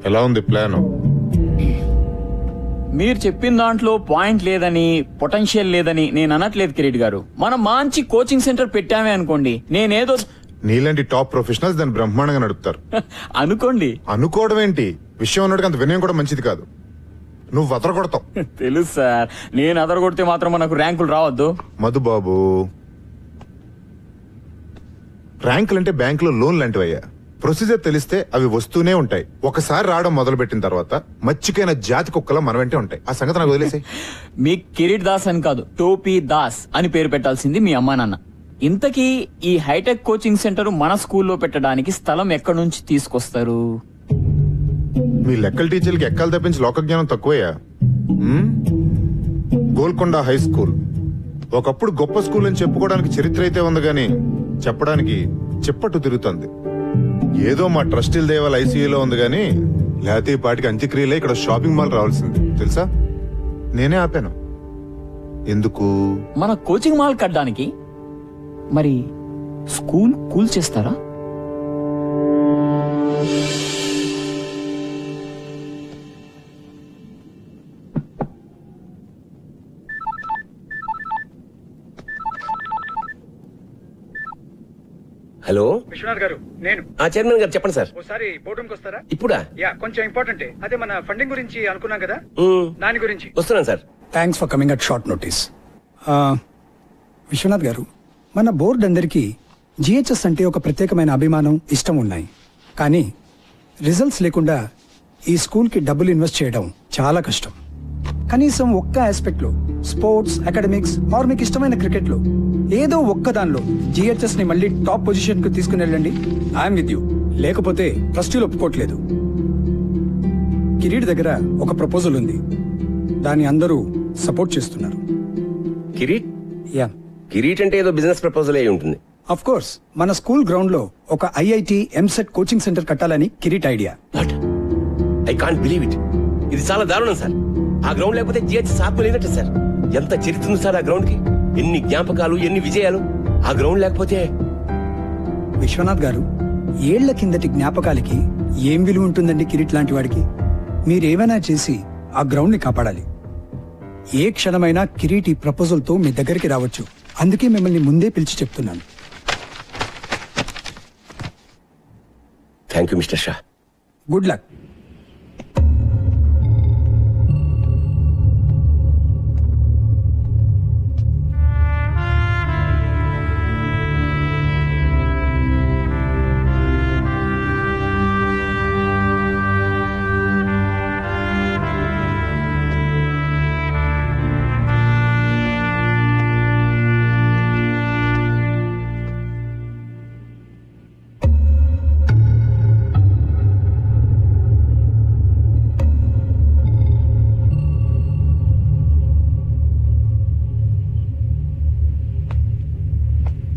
ఎలా ఉంది ప్లాన్? మీరు చెప్పిన దాంట్లో పాయింట్ లేదని, పొటెన్షియల్ లేదని నేను అనట్లేదు కిరీట్ గారు. మనం మంచి కోచింగ్ సెంటర్ పెట్టామే అనుకోండి, నేనేదో నీలాంటి టాప్ ప్రొఫెషనల్స్ దాన్ని బ్రహ్మాండంగా నడుపుతారు. అనుకోండి. అనుకోవడం ఏంటి, విషయం ఉన్నట్టుగా అంత వినయం కూడా మంచిది కాదు. నువ్వు అదరగొడతావు. తెలుసు సార్, నేను అదరగొడితే మాత్రం మనకు ర్యాంకులు రావద్దు. మధుబాబు, ర్యాంకులు అంటే బ్యాంకులో లోన్ లాంటివయ్యా. ప్రొసీజర్ తెలిస్తే అవి వస్తూనే ఉంటాయి. ఒకసారి రావడం మొదలు పెట్టిన తర్వాత మచ్చికైన జాతి కుక్కలా మన వెంటే ఉంటాయి. ఆ సంగతి నాకు వదిలేసాయి. మీ కిరీట్ దాస్ అని కాదు, టోపీ దాస్ అని పేరు పెట్టాల్సింది మీ అమ్మా నాన్న. ఇంతకీ ఈ హైటెక్ కోచింగ్ సెంటర్ మన స్కూల్లో పెట్టడానికి స్థలం ఎక్కడి నుంచి తీసుకొస్తారు? మీ లెక్కల టీచర్లకి ఎక్కలు తప్పించి లోక జ్ఞానం తక్కువయ్యా. గోల్కొండ హై స్కూల్ ఒకప్పుడు గొప్ప స్కూల్ అని చెప్పుకోవడానికి చరిత్ర అయితే ఉంది గాని చెప్పడానికి చిప్పట్టు తిరుగుతుంది. ఏదో మా ట్రస్టీల దేవాల ఐసీయూలో ఉంది గాని లేకపోతే ఈ పాటికి అంత్యక్రియలే ఇక్కడ షాపింగ్ మాల్ రావాల్సింది తెలుసా. నేనే ఆపాను. ఎందుకు? మన కోచింగ్ మాల్ కట్టడానికి. మరి స్కూల్ కూల్ చేస్తారా? హలో విశ్వనాథ్ గారు, నేను చైర్మన్ గారు చెప్పండి సార్. ఒకసారి బోర్డు రూమ్కి వస్తారా? ఇప్పుడా? యా, కొంచెం ఇంపార్టెంట్. అదే మన ఫండింగ్ గురించి అనుకున్నాం కదా, దాని గురించి. వస్తున్నాను sir. Thanks for coming at short notice. Vishwanath garu, మన బోర్డు అందరికీ జిహెచ్ఎస్ అంటే ఒక ప్రత్యేకమైన అభిమానం, ఇష్టం ఉన్నాయి. కానీ రిజల్ట్స్ లేకుండా ఈ స్కూల్కి డబ్బులు ఇన్వెస్ట్ చేయడం చాలా కష్టం. కనీసం ఒక్క ఆస్పెక్ట్ లో, స్పోర్ట్స్, అకాడమిక్స్ ఆర్ మీకు ఇష్టమైన క్రికెట్ లో ఏదో ఒక్క దానిలో జిహెచ్ఎస్ ని మళ్ళీ టాప్ పొజిషన్ కు తీసుకుని వెళ్ళండి. I'm with you. లేకపోతే ట్రస్టీలు ఒప్పుకోవట్లేదు. కిరీట్ దగ్గర ఒక ప్రపోజల్ ఉంది, దాన్ని అందరూ సపోర్ట్ చేస్తున్నారు. కిరీట్? యా, కిరీట్ అంటే ఏదో బిజినెస్ ప్రపోజల్ అయి ఉంటుంది. అఫ్ కోర్స్, మన స్కూల్ గ్రౌండ్ లో ఒక ఐఐటి, ఎంసెట్ కోచింగ్ సెంటర్ కట్టాలని Kireet idea. What? I can't believe it. ఇది చాలా దారుణం సార్. ఆ గ్రౌండ్ లేకపోతే జిహెచ్ఎస్ ఆత్మ లేనట్టు సార్. ఎంత చరిత్ర ఉంది సార్ ఆ గ్రౌండ్ కి, ఎన్ని జ్ఞాపకాలు, ఎన్ని విజయాలు. ఆ గ్రౌండ్ లేకపోతే. విశ్వనాథ్ గారు, ఏళ్ల కిందటి జ్ఞాపకాలకి ఏం విలువ ఉంటుందండి కిరీట్ లాంటి వాడికి? మీరేమైనా చేసి ఆ గ్రౌండ్ ని కాపాడాలి. ఏ క్షణమైనా కిరీట్ ఈ ప్రపోజల్ తో మీ దగ్గరికి రావచ్చు. అందుకే మిమ్మల్ని ముందే పిలిచి చెప్తున్నాను. Thank you mister Shah. Good luck.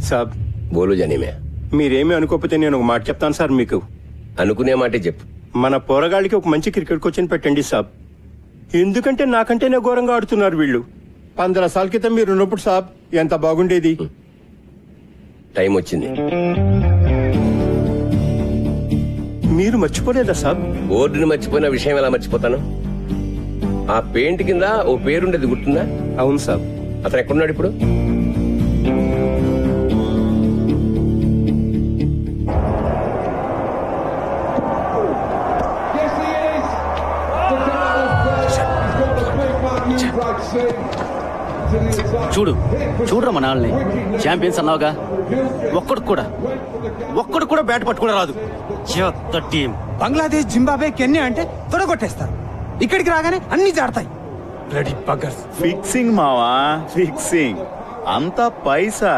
సాబ్, బోలు జనీమే. మీరేమీ అనుకోకపోతే నేను ఒక మాట చెప్తాను సార్ మీకు. అనుకునే మాటే చెప్పు. మన పోరగాళ్ళకి ఒక మంచి క్రికెట్ కోచింగ్ పెట్టండి సాబ్. ఎందుకంటే నాకంటేనే ఘోరంగా ఆడుతున్నారు వీళ్ళు. 15 సార్ల క్రితం మీరు ఉన్నప్పుడు సాబ్ ఎంత బాగుండేది. టైం వచ్చింది. మీరు మర్చిపోలేదా సాబ్? బోర్డుని మర్చిపోయిన విషయం ఎలా మర్చిపోతాను? ఆ పెయింట్ కింద ఓ పేరుండేది గుర్తుందా? అవును సాబ్. అతను ఎక్కడున్నాడు ఇప్పుడు? చూడరా మన వాళ్ళని. ఛాంపియన్స్ అన్నావుగా, ఒక్కడు కూడా బ్యాట్ పట్టుకుని రాదు. టీం బంగ్లాదేశ్, జింబాబే, కెన్యా అంటే తొడగొట్టేస్తారు. ఇక్కడికి రాగానే అన్ని జాడతాయి. ఫిక్సింగ్ మావా, ఫిక్సింగ్. అంతా పైసా.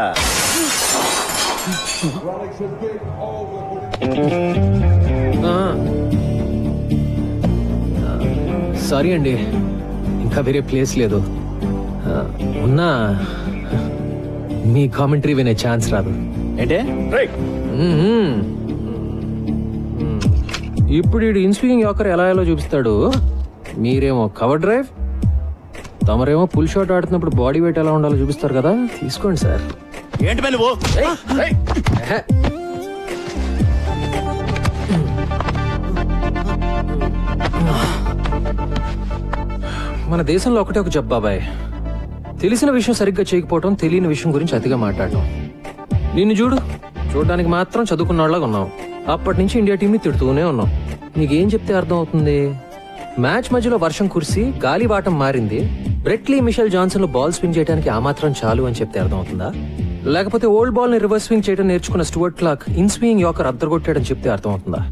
సారీ అండి, ఇంకా వేరే ప్లేస్ లేదు. ఉన్నా మీ కామెంటరీ వినే ఛాన్స్ రాదు. ఏంటే? ఇప్పుడు వీడు ఇన్స్వింగ్ యాకర్ ఎలా ఎలా చూపిస్తాడు. మీరేమో కవర్ డ్రైవ్, తమరేమో పుల్ షాట్ ఆడుతున్నప్పుడు బాడీ వెయిట్ ఎలా ఉండాలో చూపిస్తారు కదా. తీసుకోండి సార్. ఏంటి పని? మన దేశంలో ఒకటే ఒక జబ్బు బాబాయ్, తెలిసిన విషయం సరిగ్గా చేయకపోవటం, తెలియని విషయం గురించి అతిగా మాట్లాడటం. నిన్ను చూడడానికి మాత్రం చదువుకున్న వాళ్ళగా ఉన్నావు. అప్పటి నుంచి ఇండియా టీంని తిడుతూనే ఉన్నావు. నీకేం చెప్తే అర్థం అవుతుంది? మ్యాచ్ మధ్యలో వర్షం కురిసి గాలి బాటం మారింది, Brett Lee Mitchell Johnson ball swing చేయడానికి ఆ మాత్రం చాలు అని చెప్తే అర్థం అవుతుందా? లేకపోతే ఓల్డ్ బాల్ ని రివర్స్ స్వింగ్ చేయడం నేర్చుకున్న Stuart Clark in swing yorker అద్దరగొట్టాడని చెప్తే అర్థం అవుతుందా?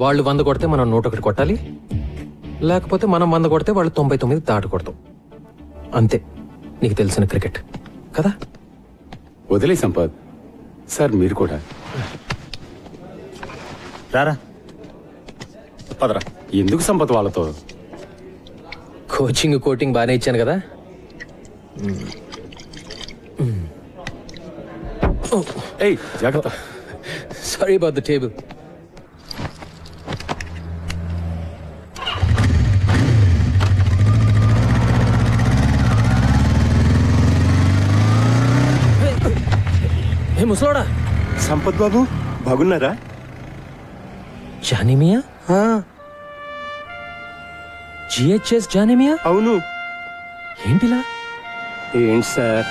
వాళ్ళు 100 కొడితే మనం 101 కొట్టాలి, లేకపోతే మనం 100 కొడితే వాళ్ళు 99 దాటి కొడతాం. అంతే నీకు తెలిసిన క్రికెట్ కదా. వదిలే సంపత్ సార్, మీరు కూడా రారా పదరా. ఎందుకు సంపత్ వాళ్ళతో? కోచింగ్ బాగానే ఇచ్చాను కదా. ఏయ్ జాగ్రత్త. Sorry about the table. ముసలోడా, సంపత్ బాబు బాగున్నారా? జానిమియా? జిహెచ్ఎస్ జానిమియా? అవును. ఏంటిలా? ఏంటి సార్?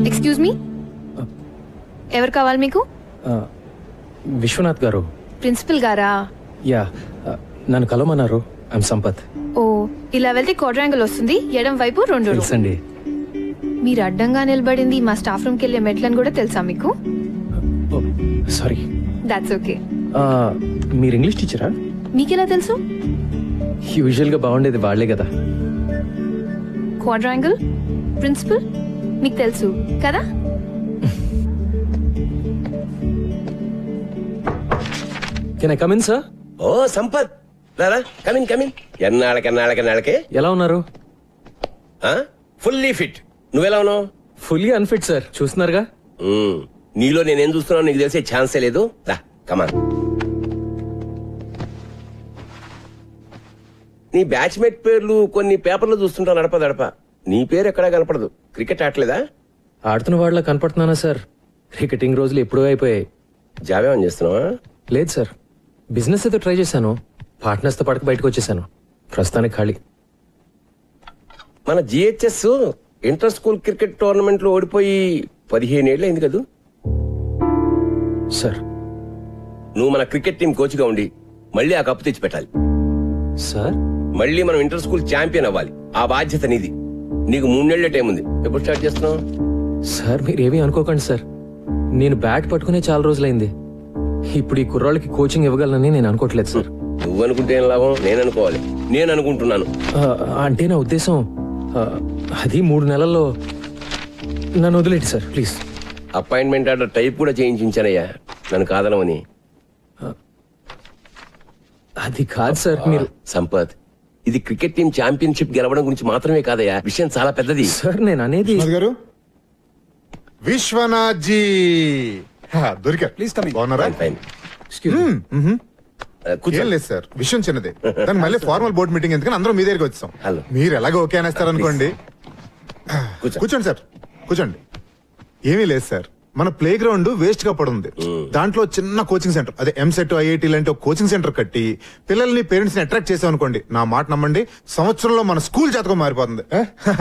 ఎక్స్క్యూజ్ మీ, ఎవరు కావాలి మీకు? విశ్వనాథ్ గారు. ప్రిన్సిపల్ గారా? యా, నన్ను కలవమన్నారు. ఐమ్ సంపత్. ఓ, ఇలా వెళ్తే క్వాడ్రాంగిల్ వస్తుంది, ఎడం వైపు 2 తెలుసండి. మీరు అడ్డంగా నిలబడింది మా స్టాఫ్ రూమ్ కి వెళ్ళే మెట్లని కూడా తెలుసా మీకు? సారీ. That's okay. మీరు ఇంగ్లీష్ టీచరా? మీకెలా తెలుసు? యూజువల్ గా బాగుండేది వాళ్ళే కదా. క్వాడ్రాంగిల్, ప్రిన్సిపల్ మీకు తెలుసు కదా? Can I come in sir? Oh Sampath, రారా, కమిన్. ఎన్నాళ్ళకే ఎలా ఉన్నారు? Fully fit. నువ్వెలా ఉన్నావు? ఫుల్లీ అన్ఫిట్ సార్, చూస్తున్నారుగా. నీలో నేనేం చూస్తున్నావు నీకు తెలిసే ఛాన్సే లేదు. రా కమాన్. నీ బ్యాచ్మేట్ పేర్లు కొన్ని పేపర్లు చూస్తుంటావు నడప. నీ పేరు ఎక్కడా కనపడదు. క్రికెట్ ఆడలేదా? ఆడుతున్న వాళ్ళ కనపడుతున్నానా సార్? క్రికెటింగ్ రోజులు ఎప్పుడూ అయిపోయాయి. జాబ్ ఏమని చేస్తున్నావా? లేదు సార్, బిజినెస్ అయితే ట్రై చేశాను. పార్ట్నర్స్ తో పడక బయటకు వచ్చేసాను. ప్రస్తుతానికి ఖాళీ. మన GHS inter school cricket tournament లో ఓడిపోయి 15 ఏళ్ళు అయింది కదా సార్. నువ్వు మన క్రికెట్ టీం కోచ్ గా ఉండి మళ్ళీ ఆ కప్పు తెచ్చి పెట్టాలి సార్. మళ్ళీ మనం ఇంటర్ స్కూల్ ఛాంపియన్ అవ్వాలి. ఆ బాధ్యత నీది. నీకు 3 నెలల టైం ఉంది. ఎప్పుడు స్టార్ట్ చేస్తున్నావు? సార్ మీరేమీ అనుకోకండి సార్, నేను బ్యాట్ పట్టుకునే చాలా రోజులైంది. ఇప్పుడు ఈ కుర్రాళ్ళకి కోచింగ్ ఇవ్వగలనని నేను అనుకోవట్లేదు సార్. నువ్వు అనుకుంటే ఏం లాభం, నేను అనుకోవాలి. నేను అనుకుంటున్నాను. అంటే నా ఉద్దేశం అది 3 నెలల్లో నన్ను వదిలేండి sir please. Appointment order type కూడా చేయించానయ్యా, నన్ను కాదనమని. అది కాదు సార్. మీరు సంపత్, ఇది క్రికెట్ టీం ఛాంపియన్షిప్ గెలవడం గురించి మాత్రమే కాదయ్యా, విషయం చాలా పెద్దది. సార్ నేను అనేది గారు విశ్వనాథ్ జీ దొరికారు. Please come in. బాగున్నారా? ఫైన్. ఏం లేదు సార్, విషయం చిన్నదే. దానికి మళ్ళీ ఫార్మల్ బోర్డ్ మీటింగ్ ఎందుకని అందరం మీ దగ్గరికి వచ్చాం. హలో. మీరు ఎలాగో ఓకే అనేస్తారు అనుకోండి. కూర్చోండి సార్, కూర్చోండి. ఏమీ లేదు సార్, మన ప్లే గ్రౌండ్ వేస్ట్ గా పడుంది. దాంట్లో చిన్న కోచింగ్ సెంటర్, అదే ఎంసెట్ ఐఐటి లాంటి ఒక కోచింగ్ సెంటర్ కట్టి పిల్లల్ని పేరెంట్స్ ని అట్రాక్ట్ చేసాం అనుకోండి, నా మాట నమ్మండి, సంవత్సరంలో మన స్కూల్ జాతకం మారిపోతుంది.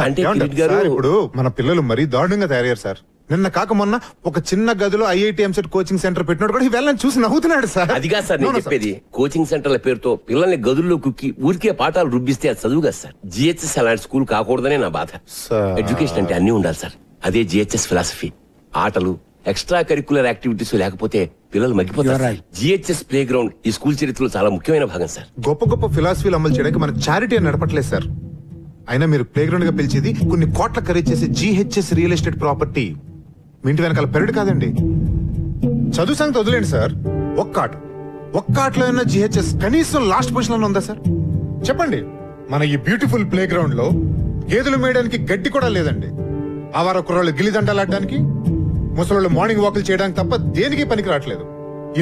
అంటే ఏమంటారు? కిరీట్ గారు- సార్, ఇప్పుడు మన పిల్లలు మరీ దారుణంగా తయారయ్యారు సార్. నిన్న కాక మొన్న ఒక చిన్న గదిలో ఐఐటి ఎంసెట్ కోచింగ్ సెంటర్ పెట్టినోడు కూడా వెళ్ళని చూసి నవ్వుతున్నాడు సార్. అదిగా సార్ నేను చెప్పేది. కోచింగ్ సెంటర్ల పేరుతో పిల్లల్ని గదుల్లో కుక్కి ఊరికే పాఠాలు రుబ్బిస్తే అది చదువు కదా సార్. జిహెచ్ఎస్ అలాంటి స్కూల్ కాకూడదనే నా బాధ. సార్. ఎడ్యుకేషన్ అంటే అన్ని ఉండాలి సార్, అదే జిహెచ్ఎస్ ఫిలాసఫీ. ఆటలు, ఎక్స్ట్రా కరిక్యులర్ యాక్టివిటీస్ లేకపోతే పిల్లలు మగ్గిపోతారు. జిహెచ్ఎస్ ప్లే గ్రౌండ్ ఈ స్కూల్ చరిత్రలో చాలా ముఖ్యమైన భాగం సార్. గొప్ప గొప్ప ఫిలాసఫీలు అమలు చేయడానికి మన చారిటీ నడపట్లేదు సార్. అయినా మీరు ప్లే గ్రౌండ్ గా పిలిచేది కొన్ని కోట్ల ఖరీదు చేసే జిహెచ్ఎస్ రియల్ ఎస్టేట్ ప్రాపర్టీ. మీ ఇంటి వెనకాల పెరడు కాదండి. చదువు సంగతి వదిలేండి సార్, ఒక్క ఆటలో ఉన్న జిహెచ్ఎస్ కనీసం లాస్ట్ పొజిషన్ లో ఉందా సార్? చెప్పండి. మన ఈ బ్యూటిఫుల్ ప్లే గ్రౌండ్ లో గేదెలు మేయడానికి గడ్డి కూడా లేదండి. ఆవార కుర్రాళ్ళు గిల్లిదండలాడడానికి, ముసలోళ్ళు మార్నింగ్ వాకులు చేయడానికి తప్ప దేనికి పనికి రావట్లేదు.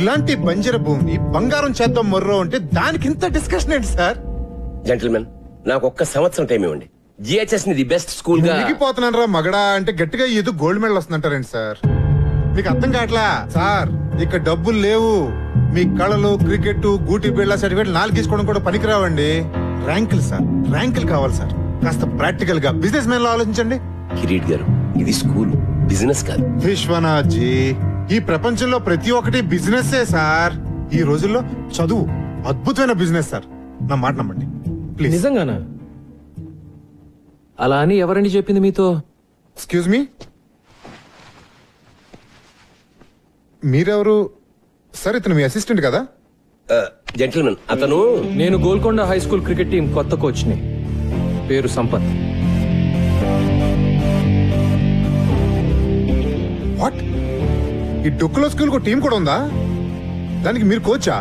ఇలాంటి బంజర భూమిని బంగారం చేద్దాం మొర్రో అంటే దానికి ఇంత డిస్కషన్ ఏంటి సార్? జెంటిల్మెన్, నాకు ఒక్క సంవత్సరం టైం ఇవ్వండి. జిహెచ్ఎస్ ని ది బెస్ట్ స్కూల్ గా. దిగిపోతున్నాను రా మగడా అంటే గట్టిగా ఏదో గోల్డ్ మెడల్ వస్తుందంటారండి సార్. మీకు అర్థం కావట్లా సార్, ఇక్కడ డబ్బులు లేవు. మీ కళలు, క్రికెట్, గూటి బిళ్ళ సర్టిఫికేట్ 4 తీసుకోవడం కూడా పనికిరావండి. ర్యాంకులు సార్, ర్యాంకులు కావాలి సార్. కాస్త ప్రాక్టికల్ గా బిజినెస్ మ్యాన్ లో ఆలోచించండి. కిరీట్ గారు, ఇది స్కూల్, బిజినెస్ కాదు. విశ్వనాథ్ జీ, ఈ ప్రపంచంలో ప్రతి ఒక్కటి బిజినెస్ సార్. ఈ రోజుల్లో చదువు అద్భుతమైన బిజినెస్ సార్, నా మాట నమ్మండి ప్లీజ్. నిజంగానా? అలా అని ఎవరండి చెప్పింది మీతో? ఎక్స్క్యూజ్ మీ, మీరెవరు సార్? ఇతను మీ అసిస్టెంట్ కదా? జెంటిల్మెన్, అతను నేను Golconda high school cricket team కొత్త కోచ్ని. పేరు సంపత్. వాట్? ఈ డొక్కులో స్కూల్ కు టీం కూడా ఉందా? దానికి మీరు కోచా?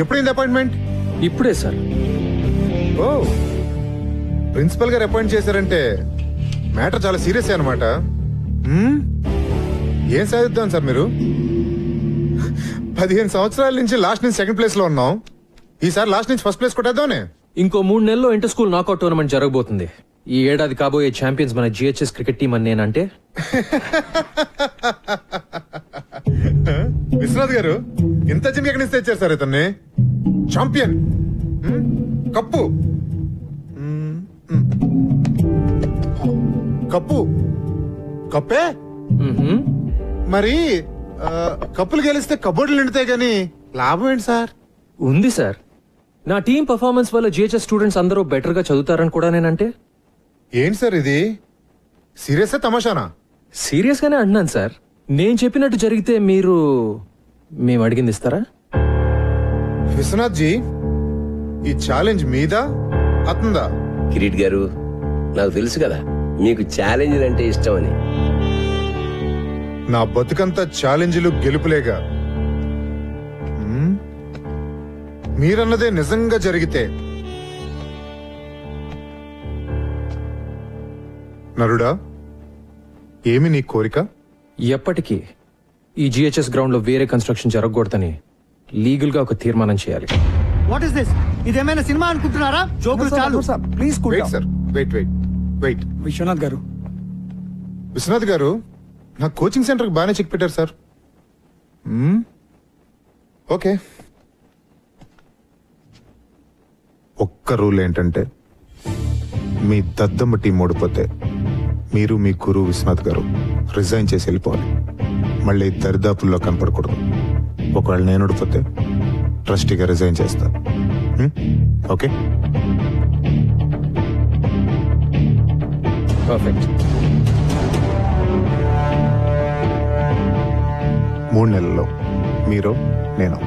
ఎప్పుడైంది అపాయింట్మెంట్? ఇప్పుడే సార్. ఓ, ప్రిన్సిపల్ గారు అపాయింట్ చేశారంటే మ్యాటర్ చాలా సీరియస్ అనమాట. ఏం సాధిద్దాం సార్ మీరు? 15 సంవత్సరాల నుంచి లాస్ట్ నుంచి సెకండ్ ప్లేస్ లో ఉన్నాం. ఈసారి లాస్ట్ నుంచి ఫస్ట్ ప్లేస్ కొట్టేద్దామనే. ఇంకో 3 నెలల్లో ఇంటర్ స్కూల్ నాకౌట్ టోర్నమెంట్ జరగబోతుంది. ఈ ఏడాది కాబోయే ఛాంపియన్స్ మన జిహెచ్ఎస్ క్రికెట్ టీం అని నేనంటే. విశ్వనాథ్ గారు, ఇంత చిన్న ఎక్కడి నుంచి తెచ్చారు సార్ ఇతన్ని? ఛాంపియన్, కప్పు, కప్పు, కప్పే. మరి కప్పులు గెలిస్తే కబోర్డులు నిండుతాయి గానీ లాభం ఏంటి సార్? ఉంది సార్. నా టీం పర్ఫార్మెన్స్ వల్ల జిహెచ్ఎస్ స్టూడెంట్స్ అందరూ బెటర్ గా చదువుతారని కూడా నేనంటే. ఏంటి సార్ ఇది? సీరియస్ తమాషానా? సీరియస్ గానే అంటున్నాను సార్. నేను చెప్పినట్టు జరిగితే మేము అడిగింది ఇస్తారా? విశ్వనాథ్ జీ, ఈ ఛాలెంజ్ మీదా అతందా? కిరీట్ గారు, నాకు తెలుసు కదా మీకు ఛాలెంజ్ అంటే ఇష్టం అని. నా బతుకంతా ఛాలెంజ్లు గెలుపులేగా. మీరన్నదే నిజంగా జరిగితే నరుడా, ఏమి నీ కోరిక? ఎప్పటికీ ఈ జిహెచ్ఎస్ గ్రౌండ్ లో వేరే కన్స్ట్రక్షన్ జరగకూడదని లీగల్ గా ఒక తీర్మానం చేయాలి. What is this? ఇదేమైనా సినిమా అనుకుంటున్నారా? జోకులు చాలు. Please cool wait sir, wait. Vishwanath garu, Vishwanath గారు, నా కోచింగ్ సెంటర్కి బాగానే చెక్ పెట్టారు సార్. ఓకే. ఒక్క రూల్ ఏంటంటే, మీ దద్దమ్మ టీం ఓడిపోతే మీరు మీ గురువు విశ్వనాథ్ గారు రిజైన్ చేసి వెళ్ళిపోవాలి. మళ్ళీ దరిదాపుల్లో కనపడకూడదు. ఒకవేళ నేను ఓడిపోతే ట్రస్టీగా రిజైన్ చేస్తా. ఓకే? పర్ఫెక్ట్. 3 నెలల్లో మీరు, నేను.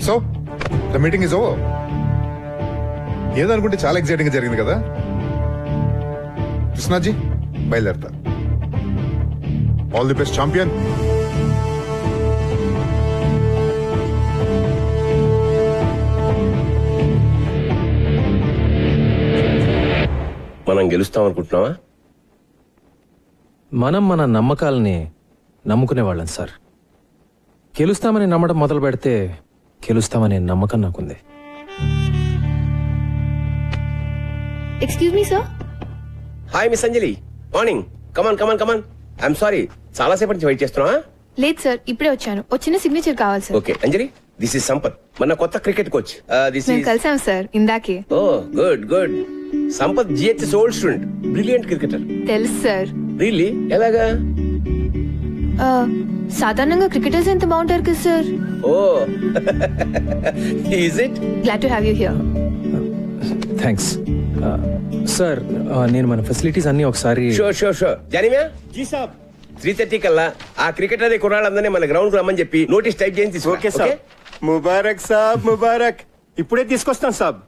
So the meeting is over. ఏదనుకుంటే చాలా ఎక్సైటింగ్ గా జరిగింది కదా. కృష్ణాజీ బయలుదేరతా. All the best champion. మనం గెలుస్తాం అనుకుంటున్నావా? మనం మన నమ్మకాలని నమ్ముకునే వాళ్ళం సార్. గెలుస్తామని నమ్మడం మొదలు పెడితే గెలుస్తామనే నమ్మకం నాకుంది. Excuse me sir. Hi miss Anjali, morning. Come on come on come on. I'm sorry, చాలా సేపటి నుంచి వెయిట్ చేస్తున్నావా? లేదు సార్, ఇప్పుడే వచ్చాను. వచ్చిన సిగ్నేచర్ కావాలి sir. Okay Anjali, this is Sampath, మన కొత్త క్రికెట్ కోచ్. దిస్ మేము ఇస్ కలిసాం సార్ ఇందాకే. Oh good good. Sampath GHS old student, brilliant cricketer. తెలుసు సార్. రియల్లీ? ఎలాగా? సాధారణంగా క్రికెటర్స్ ఎంత బాగుంటారు కదా sir. Oh is it? Glad to have you here. Thanks sir. నేను మన ఫెసిలిటీస్ అన్ని ఒకసారి. Sure sure sure. జానివా జీ సాబ్. 3:30 కల్లా ఆ క్రికెటర్ కుర్రాళ్ళందరినీ మన గ్రౌండ్ కు రమ్మని చెప్పి నోటీస్ టైప్ చేసి ఓకే సాబ్. ముబారక్ సాబ్, ముబారక్. ఇప్పుడే తీసుకొస్తాను సాబ్.